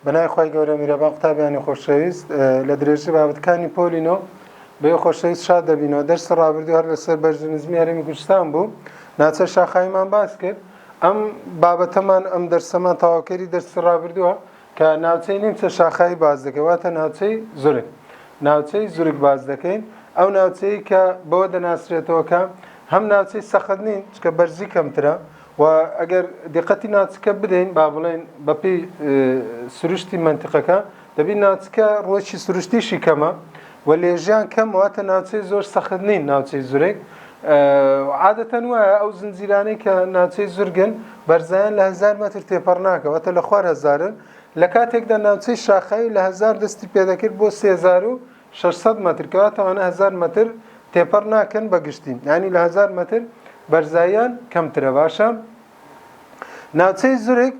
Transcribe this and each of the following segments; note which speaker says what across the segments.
Speaker 1: بەنای خۆی گەورە میرەبان قوتابیانی خۆشەویست لە درێژی بابەتەکانی پۆلینۆ بە خۆشەویست شاد دەبینەوە. دەرسی ڕابردوو هەر لەسەر بەرزنزمی هەرێمی کوردستان بوو، ناچە شاخایمان باس کرد. ئەم بابەتەمان ئەم دەرسەمان تەواوکەری دەرسی ڕابردووە کە ناوچەی نیمچە شاخایی باز دەکەین، واتە ناوچەی زورگ. ناوچەی زورگ باز دەکەین، ئەو ناوچەی کە بەوە دەناسرێتەوە کە هەم ناوچەی سەخت نین چکە بەرزی کەمترە و ئەگەر دقەتی ناوچەکە بدەین با بڵێن بەپێی سروشتی منتیقەکە دەبین ناوچەکە ڕۆژی سروشتیشی کەمە و لێژیان کەم، واتە ناوچەی زۆر سەخت نین ناوچەی زورگ. عادەتەن وایە ئەو زنجیرانەی کە ناوچەی زورگن بەرزایان لە 1000 مەتر تێپەڕ ناکە، واتە لە 4000 لە کاتێکدا ناوچەی شاخایی لە 1000 دەستی پێدەکرد بۆ 3600 مەتر کەواتەوانە 1000 مەتر تێپەڕ ناکەن بەگشتی، یعنی لە 1000 مەتر بەرزاییان کەمترە. باشە، ناوچەی زورگ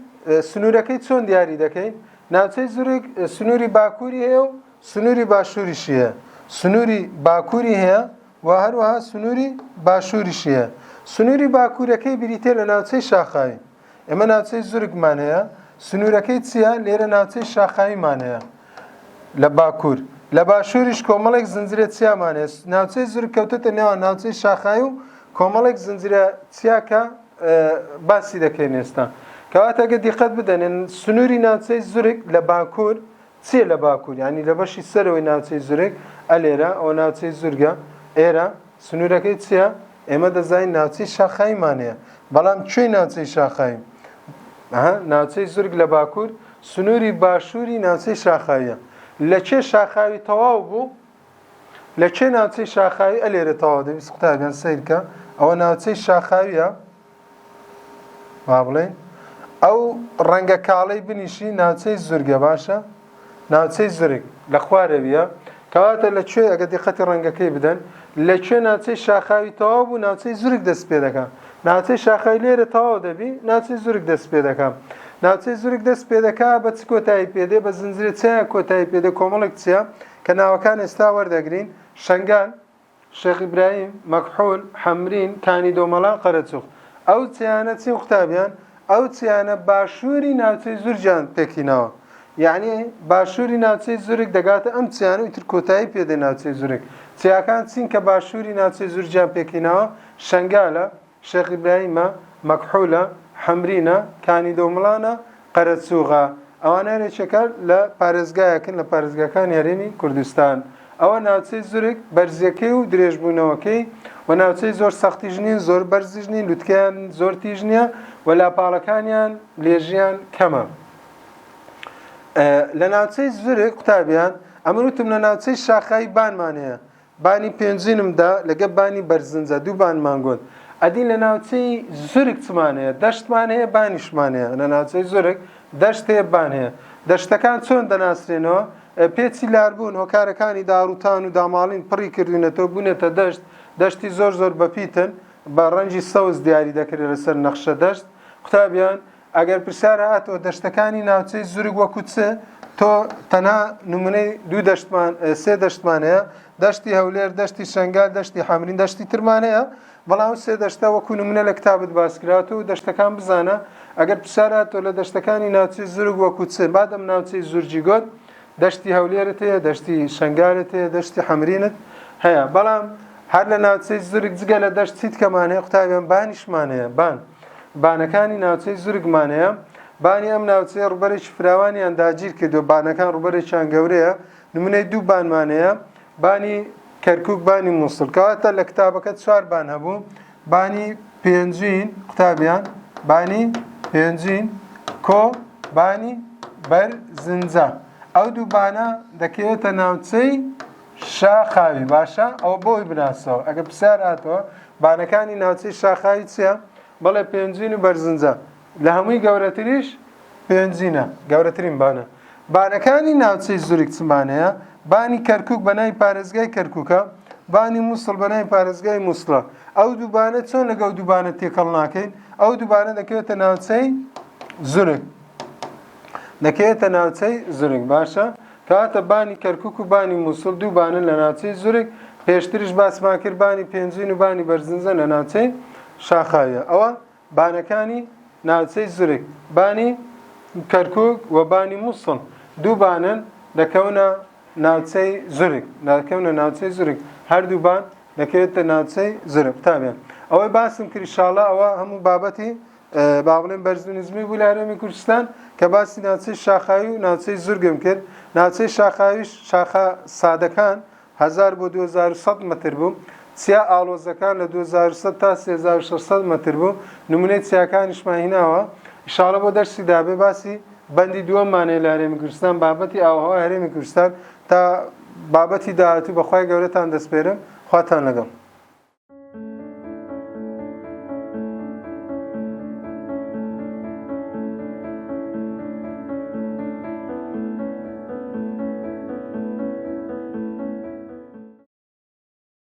Speaker 1: سنوورەکەی چۆن دیاری دەکەین؟ ناوچەی زورگ سنووری باکووری هەیە و سنووری باشووریشی هەیە. سنووری باکووری هەیە و هەروەها سنووری باشووریشی هەیە. سنووری باکوورەکەی بریتێ لە ناوچەی شاخاوی. ئێمە ناوچەی زورگمان هەیە، سنوورەکەی چییە؟ لێرە ناوچەی شاخاویمان هەیە لە باکوور. لە باشووریش کۆمەڵێک زنجیرە چیامان هەیە. ناوچەی زورگ کەوتەتە نێوان ناوچەی شاخاوی و کۆمەڵێک زنجیرە چیاکە باسی دەکەین ئێستا. کەواتە ئەگە دیقەت بدەنێن سنووری ناوچەی زورگ لە باکوور چیە؟ لە باکوور، یعنی لە بەشی سەرەوەی ناوچەی زورگ ئەلێرە ئەو ناوچەی زورگە، ئێرە سنوورەکەی چییە؟ ئێمە دەزانین ناوچەی شاخاویمان هەیە. بەڵام کوێی ناوچەی شاخاوی؟ ناوچەی زورگ لە باکوور، سنووری باشووری ناوچەی شاخاویە. لە چێ شاخاوی تەواو بوو؟ لە چێ ناوچەی شاخاوی؟ ئەلێرە تەواو دەویست قوتابیان سیرکە ئەوە ناوچەی شاخاویە، وا بڵێن ئەو ڕەنگە کاڵەی بنیشی ناوچەی زورگە. باشە، ناوچەی زورگ لە خوارەویە. کەواتە لەکوێ ئەگە دیقەتی ڕەنگەکەی بدەن لەکوێ ناوچەی شاخاوی تەواو بوو ناوچەی زورگ دەست پێ دەکات. ناوچەی شاخاوی لێرە تەواو دەبی، ناوچەی زورگ دەست پێ دەکات. ناوچەی زورگ دەست پێ دەکات بە چ کۆتایی پێدێ؟ بە زنجیرە چیە کۆتایی پێدێ؟ کۆمەڵێک چیە کە ناوەکان ئێستا وەردەگرین: شەنگال، شێخ ئیبراهیم، مەکحوول، حەمرین، کانی دۆمەڵان، قەرەچوخ. ئەو چیانە چی قوتابیان؟ ئەو چیانە باشووری ناوچەی زورجان تێکینەوە، یعنی باشووری ناوچەی زورگ دەگاتە ئەم چیانە ئیتر کۆتایی پێدێ ناوچەی زورگ. چیاکان چین کە باشووری ناوچەی زورجان پێکینەوە؟ شەنگالە، شێخ ئیبراهیمە، مەکحوولە، حەمرینە، کانی دۆمەڵانە، قەرەچوخە. ئەوانە هەرێکێکە لە پارێزگایەکن لە پارێزگاکانی هەرێمی کوردستان. ئەوە ناوچەی زورگ بەرزیەکەی و درێژبوونەوەکەی و ناوچەی زۆر سەختیش نین، زۆر بەرزیش نین، لوتکەیان زۆر تیژ نییە و لاپاڵەکانیان لێژیان کەمە. لە ناوچەی زورگ قوتابیان ئەمە وتم لە ناوچەی شاخاوی بانمان هەیە، بانی پێنجینمدا لەگە بانی بەرزنجە دوو بانمان گوت. ئەدین لە ناوچەی زورگ چمان هەیە؟ دەشتمان هەیە، بانیشمان هەیە. لە ناوچەی زورگ دەشت هەیە، بان هەیە. دەشتەکان چۆن دەناسرێنەوە؟ پێچی لاربوون، هۆکارەکانی داڕوتان و داماڵین پڕی کردوونەتەوە بوونێتە دەشت. دەشتی زۆر زۆر بەپیتن بە ڕەنگی سەوز دیاری دەکرێت لەسەر نەخشە دەشت. قوتابیان ئەگەر پرسیارە هاتەوە دەشتەکانی ناوچەی زورگ وەکو چ، تۆ تەنها نمونەی دوو دەشتمان سێ دەشتمان هەیە: دەشتی هەولێر، دەشتی شەنگال، دەشتی حەمرین، دەشتی ترمان هەیە. بەڵام سێ دەشتە وەکو نمونە لە کتابت باس کراوەتەوە و دەشتەکان بزانە. ئەگەر پرسیارە هاتەوە لە دەشتەکانی ناوچەی زورگ وەکو چ، بادەم ناوچەی زورجی گوت، دەشتی هەولێرت هەیە، دەشتی شەنگالت هەیە، دەشتی حەمرینت هەیە. بەڵام هەر لە ناوچەی زورگ جگە لە دەشت چیت کەمان هەیە قوتابیان؟ بانیشمان هەیە. بانەکانی ناوچەی زورگمان هەیە. بانی ئەم ناوچەی ڕوبەرێکی فراوانیان داگیر کردووە، بانەکان ڕوبەرێکیان گەورەیە. نمونەی دوو بانمان هەیە: بانی کەرکووک، بانی مووسڵ. کەواتە لە کتابەکە 4 بان هەبوو: بانی پێنجین قوتابیان، بانی پێنجین کۆ، بانی بەرزنجە. ئەو دوو بانە دەکەوێتە ناوچەی شاخاوی. باشە، ئەوە بۆی بناسەوە. ئەگە پرسیار هاتەوە بانەکانی ناوچەی شاخاوی چییە؟ بەڵێ پێنجین و بەرزنجە. لە هەمووی گەورەتریش پێنجینە، گەورەترین بانە. بانەکانی ناوچەی زورگ چمان هەیە؟ بانی کەرکووک بەناوی پارێزگای کەرکووکە، بانی مووسڵ بەناوی پارێزگای مووسڵە. ئەو دووبانە چۆن لەگەڵ دووبانە تێکەڵ ناکەین؟ ئەو دووبانە دەکەوێتە ناوچەی زورگ، دەکەوێتە ناوچەی زورگ. باشە، کەواتە بانی کەرکووک و بانی مووسڵ دووبانن لە ناوچەی زورگ. پێشتریش باسمان کرد بانی پێنجین و بانی بەرزنجە لە ناوچەی شاخاویە. ئەوە بانەکانی ناوچەی زورگ: بانی کەرکووک و بانی مووسڵ. دووبانن دەکەونە ناوچەی زورگ دەکەونە ناوچەی زورگ هەردووبان دەکەوێتە ناوچەی زورگ قوتابیان ئەوەی باسم کرد ئینشاڵڵا ئەوە هەموو بابەتی با بڵێن بەرزنزمی بوو لە هەرێمی کوردستان کە باسی ناوچەی شاخاوی و ناوچەی زورگم کرد ناوچەی شاخاویش شاخا سادەکان 1000 بۆ 2100 متر بوو چیا ئاڵۆزەکان لە 2100 تا 3600 متر بوو نمونەی چیاکانیشمان هیناوە ئینشاڵڵا بۆ دەرسی دابێ باسی بەندی دووەمانەیە لە هەرێمی کوردستان بابەتی ئاوهەوای هەرێمی کوردستان تا بابەتی داهاتوو بەخوای گەورەتان دەسپێرم خواتان لەگەڵ